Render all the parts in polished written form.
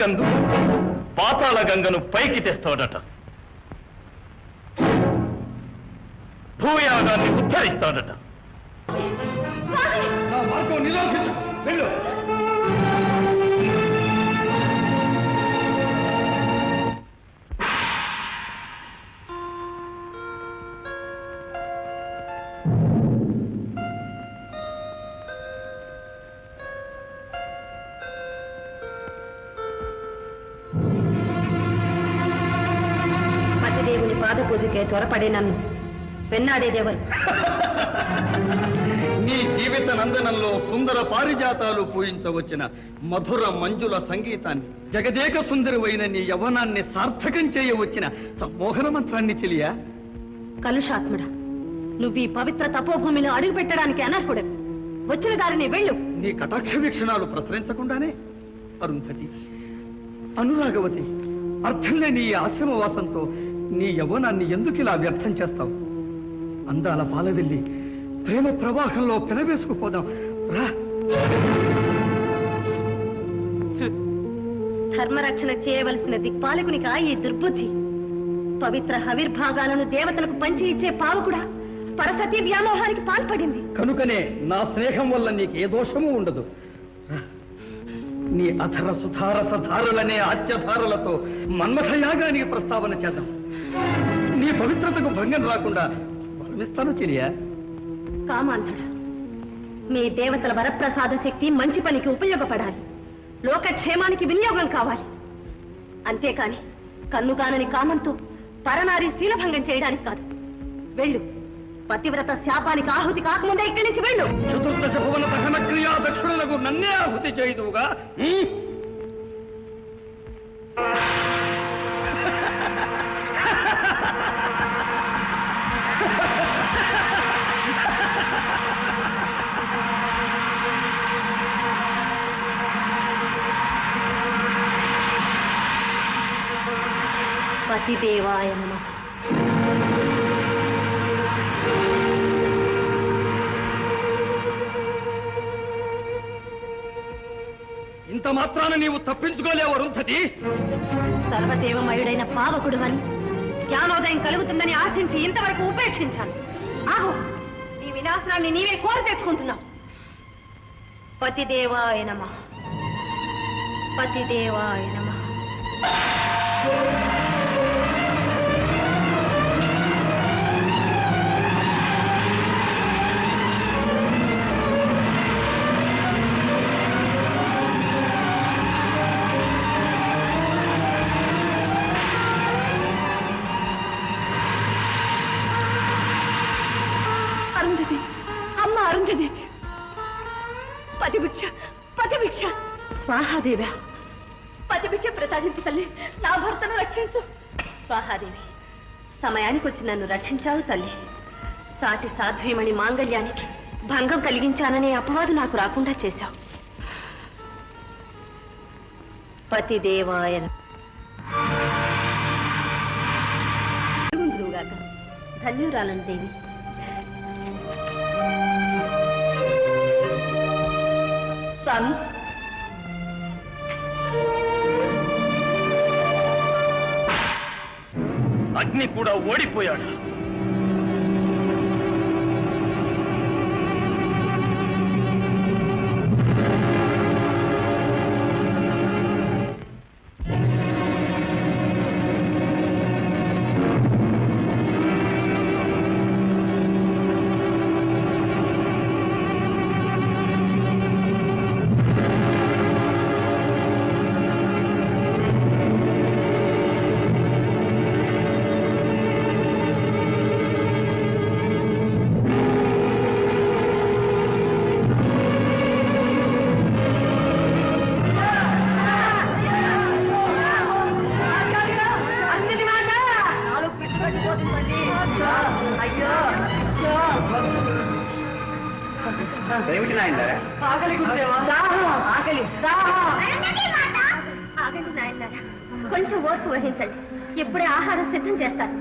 కందు పాతాళ గంగను పైకి తెస్తాడట. భూయాగాన్ని ఉద్ధరిస్తాడట. వెళ్ళు. పతిదేవుని పాద పూజకే త్వరపడే నన్ను వెన్నాడేదేవరు. నీ జీవిత నందనంలో సుందర పారిజాతాలు పూయించవచ్చిన మధుర మంజుల సంగీతాన్ని, జగదేక సుందరమైన నీ యవ్వనాన్ని సార్థకం చేయవచ్చిన మోహన మంత్రాన్ని చెలియా. కలుషాత్ముడా, నువ్వు ఈ పవిత్ర తపోభూమిలో అడుగు పెట్టడానికి అనర్హుడు. వచ్చిన దారిని వెళ్ళు. నీ కటాక్ష వీక్షణాలు ప్రసరించకుండానే అరుంధతి, అనురాగవతి, అర్థం లేని ఈ ఆశ్రమవాసంతో నీ యవ్వనాన్ని ఎందుకు ఇలా వ్యర్థం చేస్తావు? అందాల పాలవెల్లి ప్రేమ ప్రవాహంలో పెనవేసుకుపోదాం రా. ధర్మరక్షణ చేయవలసిన దిక్పాలకునికా ఈ దుర్బుద్ధి? పవిత్ర హవిర్భాగాలను దేవతలకు పంచి ఇచ్చే పావకుడా పరసతీ వ్యామోహానికి పాల్పడింది. కనుకనే నా స్నేహం వల్ల నీకు ఏ దోషము ఉండదు. నీ అధర సుధారస ధారలనే ఆత్యధారలతో మన్మథయాగానికి ప్రస్తావన చేద్దాం. నీ పవిత్రతకు భంగం రాకుండా వరమిస్తాను చెలియా. కామాంధుడా, మీ దేవతల వరప్రసాద శక్తి మంచి పనికి ఉపయోగపడాలి, లోకక్షేమానికి వినియోగం కావాలి. అంతేకాని కన్నుగానని కామంతో పరనారి శీలభంగం చేయడానికి కాదు. వెళ్ళు. పతివ్రత శాపానికి ఆహుతి కాకముందే ఇక్కడి నుంచి వెళ్ళు. చతుర్దశ భువన దహన క్రియా దక్షుణులకు నన్నే ఆహుతి చేయుదువుగా. పతిదేవాయ నమః. ఇంత మాత్రాన నీవు తప్పించుకోలేవు అరుంధతి. సర్వదేవమయుడైన పావకుడు అని జ్ఞానోదయం కలుగుతుందని ఆశించి ఇంతవరకు ఉపేక్షించాను. ఆహో, నీ వినాశనాన్ని నీవే కోరి తెచ్చుకుంటున్నావు. పతిదేవాయ నమః. పతిదేవాయ నమః. అరుంధతి, అమ్మ అరుంధతి, పతిభిక్ష, పతిభిక్ష. స్వాహాదేవి, పతిభిక్ష ప్రసాదించు తల్లి, నా భర్తను రక్షించు. స్వాహాదేవి, సమయానికి వచ్చి నన్ను రక్షించావు తల్లి. సాటి సాధ్వీమణి మాంగళ్యానికి భంగం కలిగించాననే అపవాదు నాకు రాకుండా చేశావు. పతిదేవాయ ధన్యురాలను దేవి. స్వామి, అగ్ని కూడా ఓడిపోయాడు. కొంచెం ఓర్పు వహించండి, ఇప్పుడే ఆహారం సిద్ధం చేస్తాను.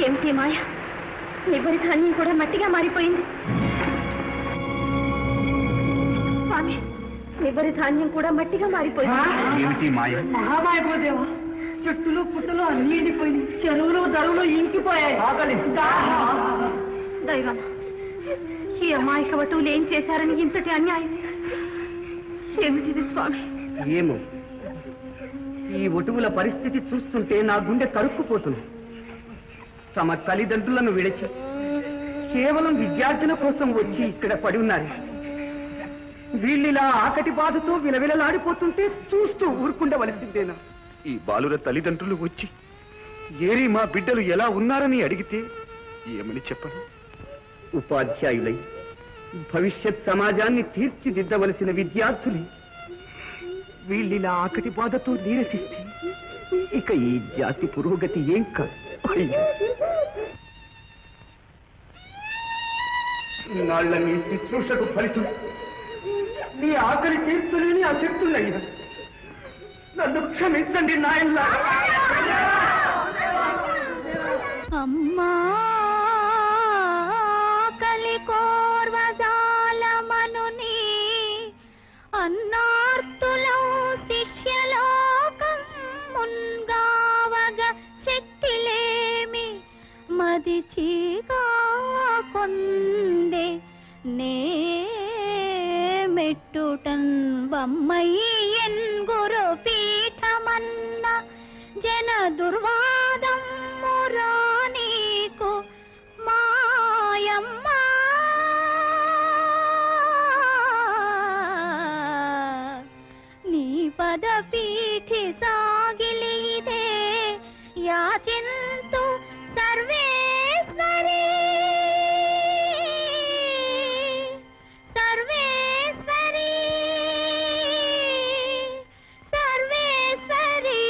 ఏమిటి మాయ? నిబ్బరి ధాన్యం కూడా మట్టిగా మారిపోయింది. స్వామి, నిబ్బరి ధాన్యం కూడా మట్టిగా మారిపోయింది. మహామాయపోదేవా, చెట్టులు పుట్టలు అన్ని ఎండిపోయింది, చెరువులు దరువులు ఇంకిపోయాయి. దైవం, ఈ అమాయక వటువులు ఏం చేశారని ఇంతటి అన్యాయం? ఏమిటిది స్వామి? ఏమో, ఈ ఒటువుల పరిస్థితి చూస్తుంటే నా గుండె తరుక్కుపోతుంది. తమ తల్లిదండ్రులను విడిచి కేవలం విద్యార్థుల కోసం వచ్చి ఇక్కడ పడి ఉన్నారు. వీళ్ళిలా ఆకటి బాధతో విలవిలలాడిపోతుంటే చూస్తూ ఊరుకుండవలసిందేనా? ఈ బాలుర తల్లిదండ్రులు వచ్చి ఏరి మా బిడ్డలు ఎలా ఉన్నారని అడిగితే ఏమని చెప్పను? ఉపాధ్యాయులై భవిష్యత్ సమాజాన్ని తీర్చిదిద్దవలసిన విద్యార్థులు వీళ్ళిలా ఆకటి బాధతో నీరసిస్తే ఇక ఈ జాతి పురోగతి ఏం కాదు. నాళ్ళ మీ శుశ్రూషకు ఫలితం మీ ఆకలి తీర్చలేని అశక్తులయ్యా. నన్ను క్షమించండి నాయన్లా. అమ్మా కలి కోర్వజాలమనుని అన్నార్తులో శిష్యలోకం మున్గావగ శక్తిలేమి మదిచిగా కొందే నే మెట్టుటన్ బమ్మయ్యన్ గురు పీఠమన్న జన దుర్వాదం మురానీకు మాయమ్మ నీ పద పీఠి సాగిలిదే యాచింతు సర్వేశ్వరీ సర్వేశ్వరీ సర్వేశ్వరీ.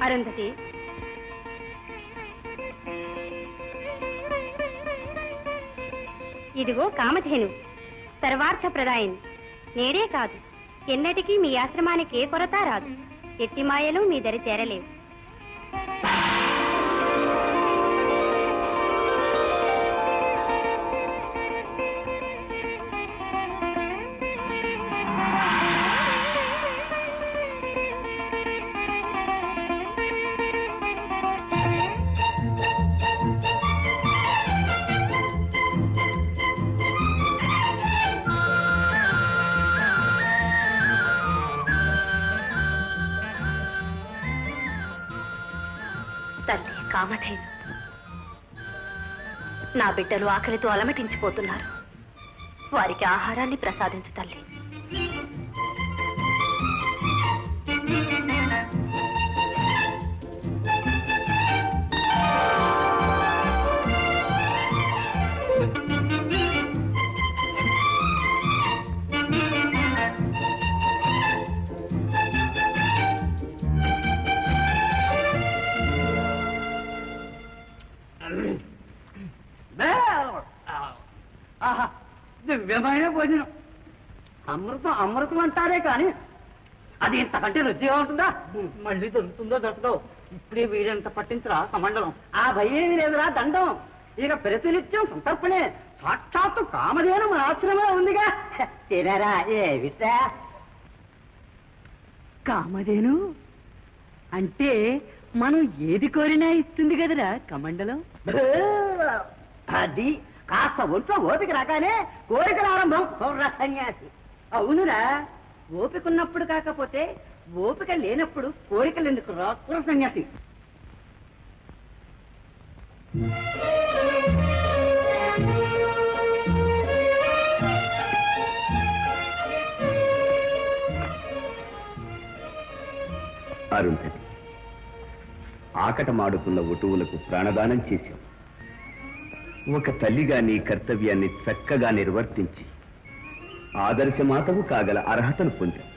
అరుంధతి, ఇదిగో కామధేను, సర్వార్థ ప్రదాయిని. నేడే కాదు, ఎన్నటికీ మీ ఆశ్రమానికి ఏ కొరత రాదు. ఎట్టి మాయలు మీ దరి చేరలేవు. తల్లి కామధేను, నా బిడ్డలు ఆకలితో అలమటించిపోతున్నారు. వారికి ఆహారాన్ని ప్రసాదించు తల్లి. దివ్యమైన భోజనం. అమృతం అమృతం అంటారే కానీ అది ఇంతకంటే రుచిగా ఉంటుందా? మళ్ళీ దొరుకుతుందో దొరకదో ఇప్పుడే వీడంత పట్టించరా కమండలం. ఆ భయం లేదురా దండం. ఇక ప్రతినిత్యం సంతర్పణే. సాక్షాత్తు కామధేను మన ఆశ్రమంలో ఉందిగా. తినరా ఏమిటా కామధేను అంటే మనం ఏది కోరినా ఇస్తుంది కదరా కమండలం. అది కాస్త ఒంట్లో ఓపిక రాగానే కోరికల ఆరంభం. సన్యాసి అవునురా, ఓపిక ఉన్నప్పుడు కాకపోతే ఓపిక లేనప్పుడు కోరికలు ఎందుకు రా సన్యాసి. అరుంధతి, ఆకటమాడుతున్న ఒటువులకు ప్రాణదానం చేశావు. ఒక తల్లిగా నీ కర్తవ్యాన్ని చక్కగా నిర్వర్తించి ఆదర్శమాతవు కాగల అర్హతను పొందావు.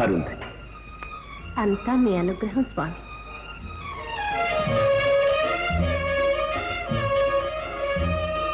అరుంధతి, అంతా మీ అనుగ్రహం స్వామి.